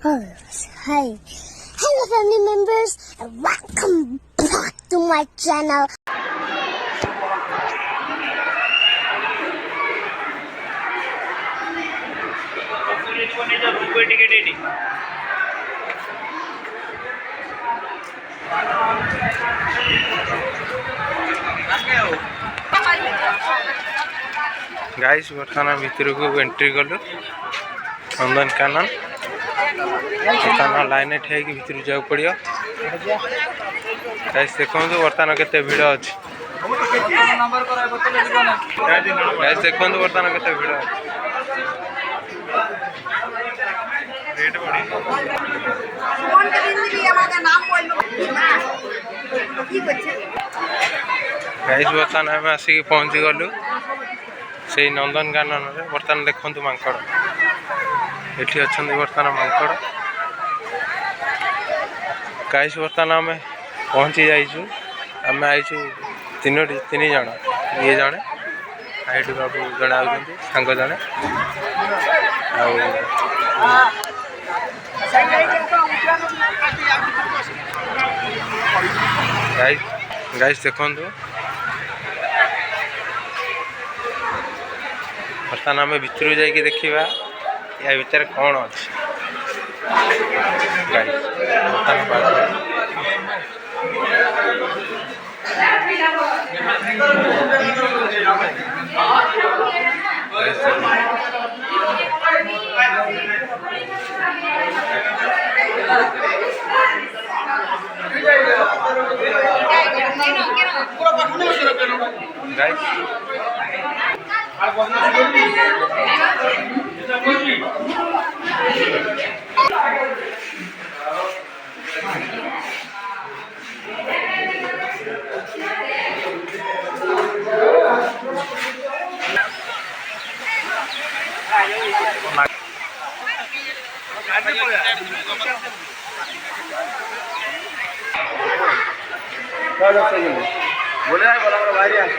Oh, hi. Hello family members and welcome back to my channel. Guys बर्तमान भितर को entry कलु नंदनकानन बर्तमान लाइन ठिया भितर जाओ पड़ो गाइस देखो बर्तमान केते भिड़ अच्छी गाइस देखो बर्तमान केते भिड़ गाइस बर्तमान आम आसिक पहुँची गलु से नंदनकानन बर्तमान देखु मांकड़ ये अच्छा बर्तमान मांकड़ गाइस बर्तमान आम पहुँची जाइचु आम आईचु तीन जन ये जड़े आईटी बाबू जड़े आउट सांग जड़े गाइस देखु बर्तमान आम भितर जाकि देखा या भितर कौन अच्छी बोले बाहरी आस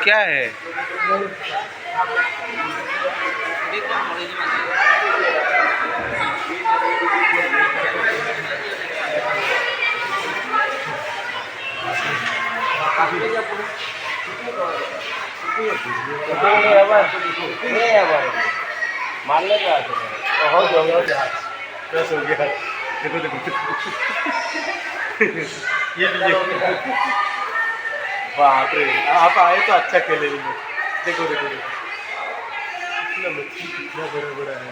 क्या है मारने का हो गया देखो देखो ये बाप रे आप आए तो अच्छा खेले देखो देखो इतना मछली कितना बड़ा बड़ा है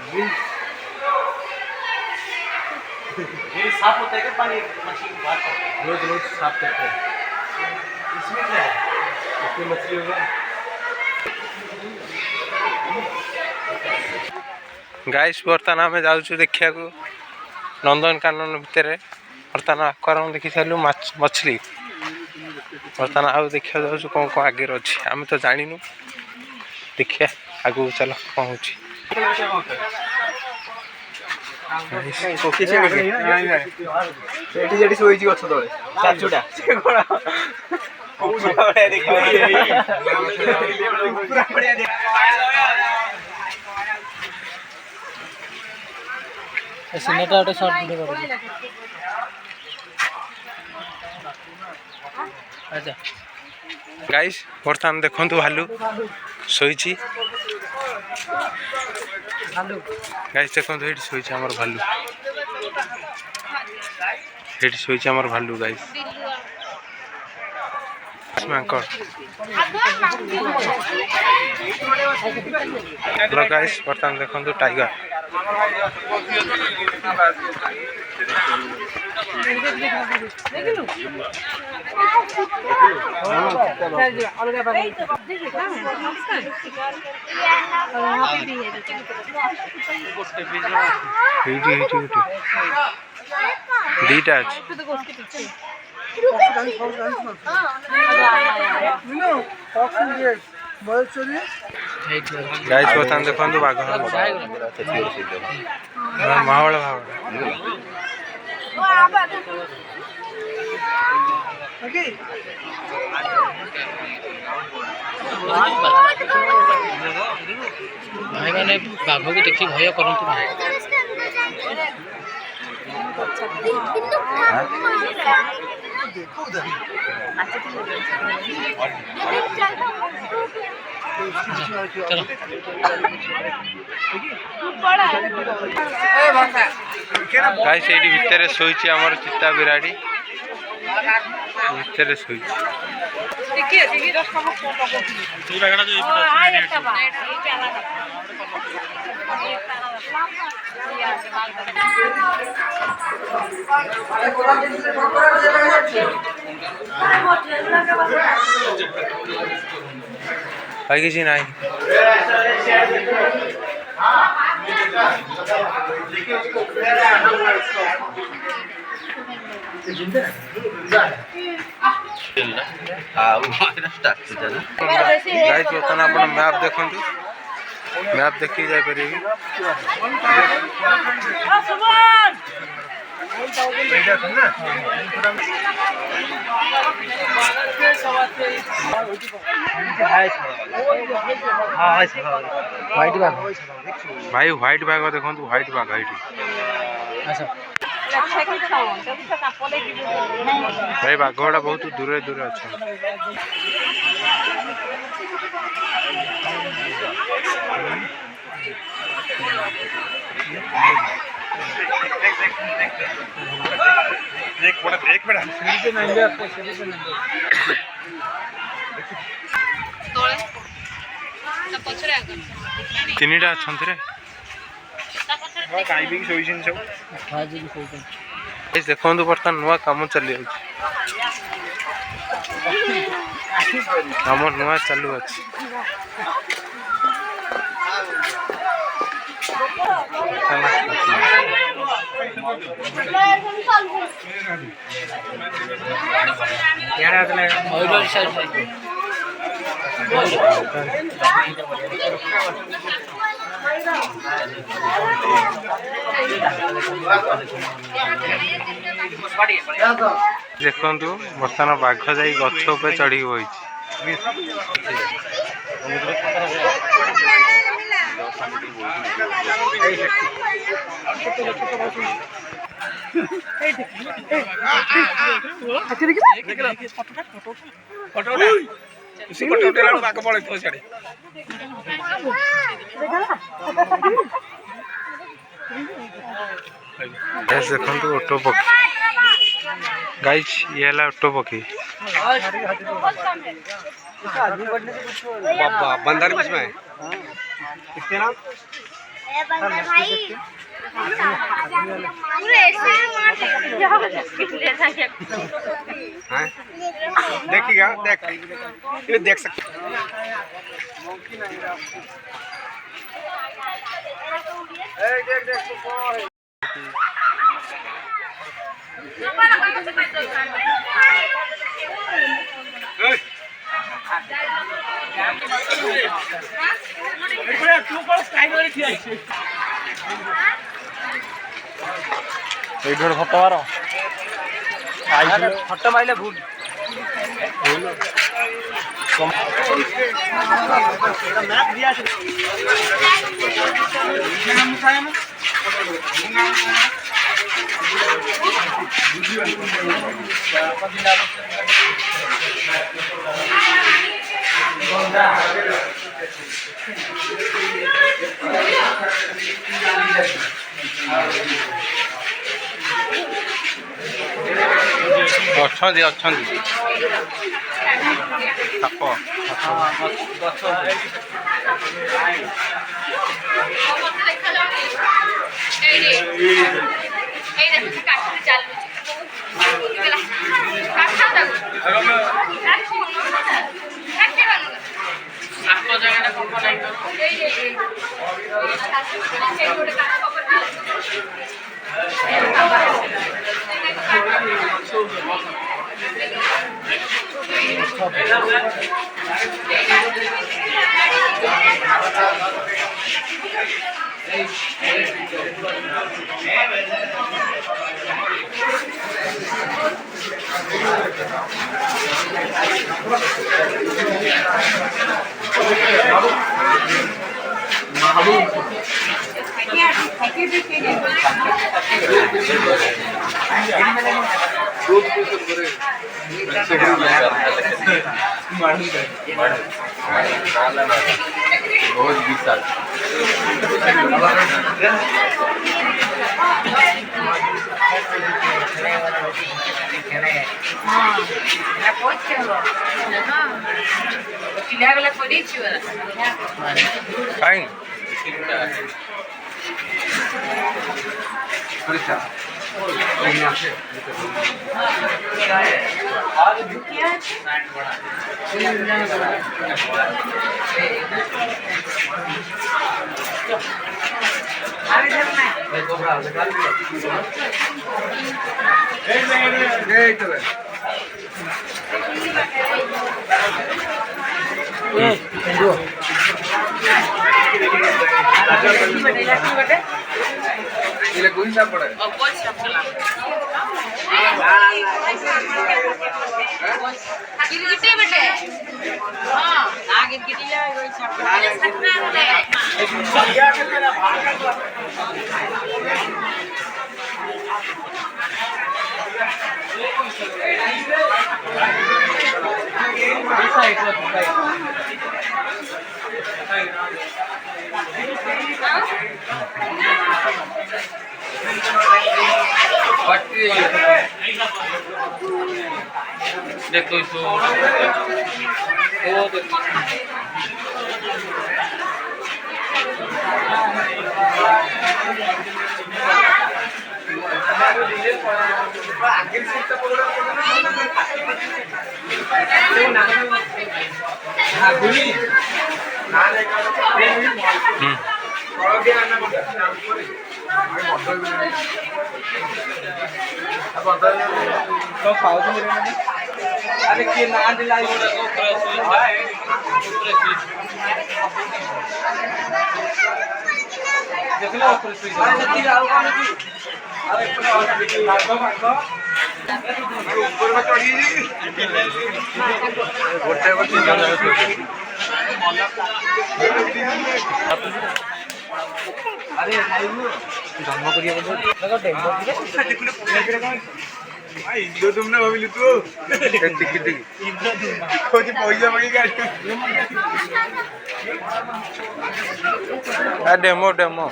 ये साफ होता है क्या पानी मछली बाहर रोज रोज साफ करते हैं इसमें क्या है इसमें मछली होगा गाइस बर्तमान आम जाऊँ देखा नंदनकानन भितर बर्तमान आक्वारियम देखी सारू मछली बर्तमान आउ देखा जाऊँ कौन कौन आगे अच्छी आम तो जानु देखिए आगू चल कौन हो गाइस बर्तमान देखु भालू शोची गाइस देखो ये शोची आमर भालू ये शोची आमर भालू गाइस हेलो गाइस बर्तमान देखो टाइगर दीटा अच्छे गाइस बर्तमान देखो बाघ महावल भाव भाई मैंने बाघ को देखी भय करंतु ना चलो गाइस एटी भितर शोची आमर चित्ता बिराड़ी भितर शोची भाई किसी नहीं गाइस बर्तमान आप मैप देखु मैप देखी जापर भाई व्हाइट बाघ देखो व्हाइट बाघ ये भाई बाघ गुड़ा बहुत दूर दूर अच्छा तीन टा अच्छा देखो बर्तमान नुआ कम चली कम नुआ चालू अच्छी देखु बर्तमान बाघ जा गछ उपर चढ़ी बही देखो ओटो पक्षी गाइस ये ओटो पक्षी बंदर बीच में कितने नाम देखिएगा देख सकते फोटो मार फोटो मारे भूल मैप दिया ଅଛନ୍ତି ଅଛନ୍ତି ସାପ बहुत विशाल काई ile guinda pade गिरगिटे बेटे हां आगे गिरिया वही सब सपना ले देखो इसको वो देखो तो खाओ तो मेरे में अरे के ना दिलाई देख लो ऊपर से अरे सच्ची लाओ कौन की अरे ऊपर में चढ़ी जी गोटे गोटे अरे खाइबू जन्म करिया बोल देखो डेमो इंद्र तुमने भाविलु तू टिकी टिकी खोजी पैसा मांगी गाड़ी डेमो डेमो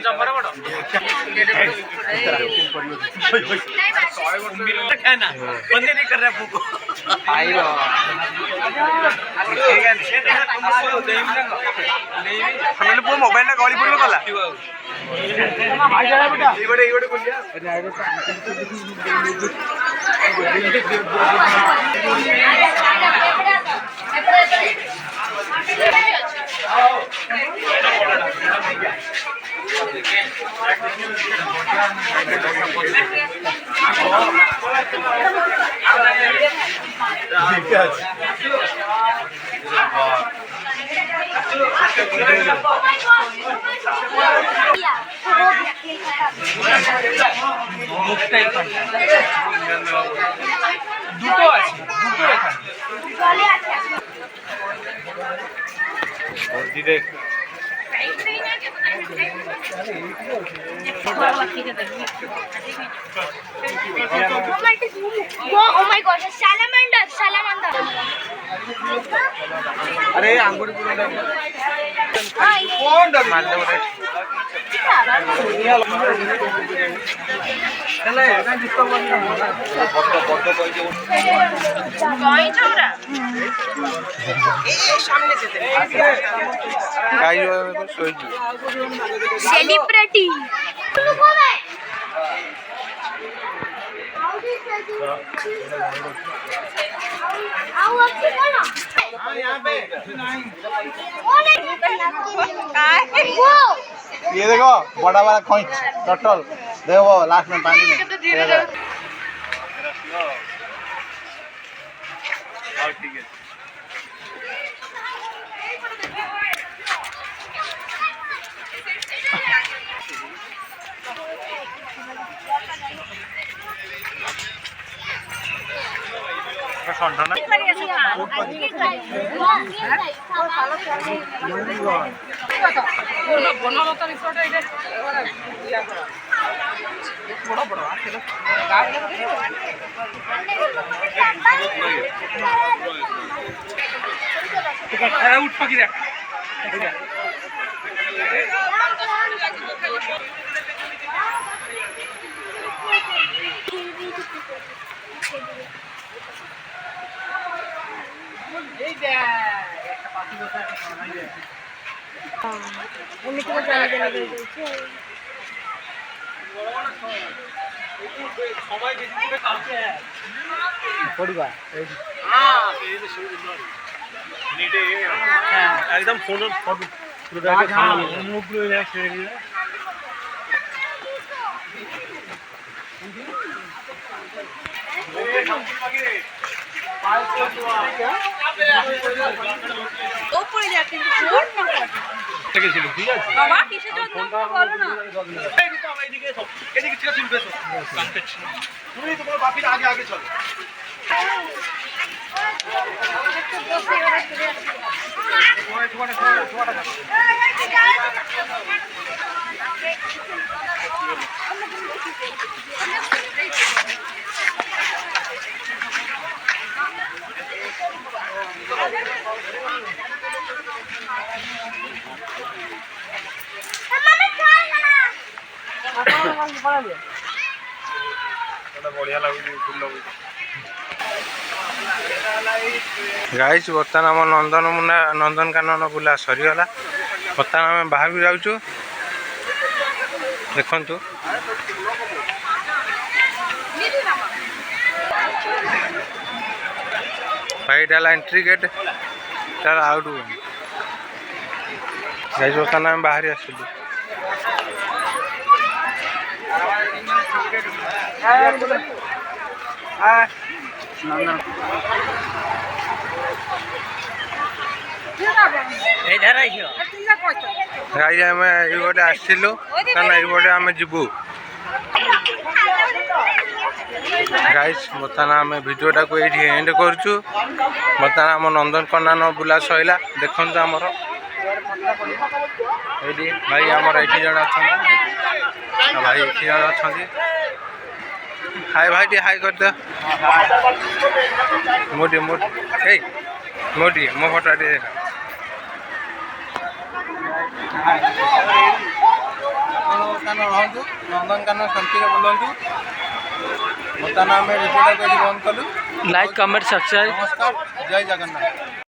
जबर बड़ ना बंदे नहीं कर रहे आपको आई रो हमने पूरा मोबाइल ना गली पड़लो कला भाई जाना बेटा इगोडे इगोडे बोलिया अरे आगे Yeah. দুটো আছে, দুটো এখানে। Oh my god, a salamander, salamander. अरे आंगुर Celebrity. ये देखो बड़ा वाला खोइच टोटल देखो लास्ट में पानी में ठीक है उठ पकी दे एकदम फोन आगे आगे चलो बढ़िया लगुच फुल लगुच गाइस बर्तमान आम नंदनकानन बुला सरीगला बर्तमान आम बाहर को जाऊँ देखु भाई डाला एंट्री गेट डाला आउट गाइस बर्तमान आम बाहर आसलु गाइस आम ये आसलु कारण ये आम जीवु गाइस बर्तमान आम भिडियोटा को ये एंड करुचु बर्तमान आम नंदनकानन बुला सैला देखु आमर ये भाई आमर ये जन अच्छा भाई ये जन अच्छा हाय भाई टी हाय कर दे मोटी मोटी मोटी मो फोटा टे नंदनकानन शांति बुलंतु बर्तमान आम रिपोर्ट बंद कलु लाइक कमेंट सब्सक्राइब नमस्कार जय जगन्नाथ।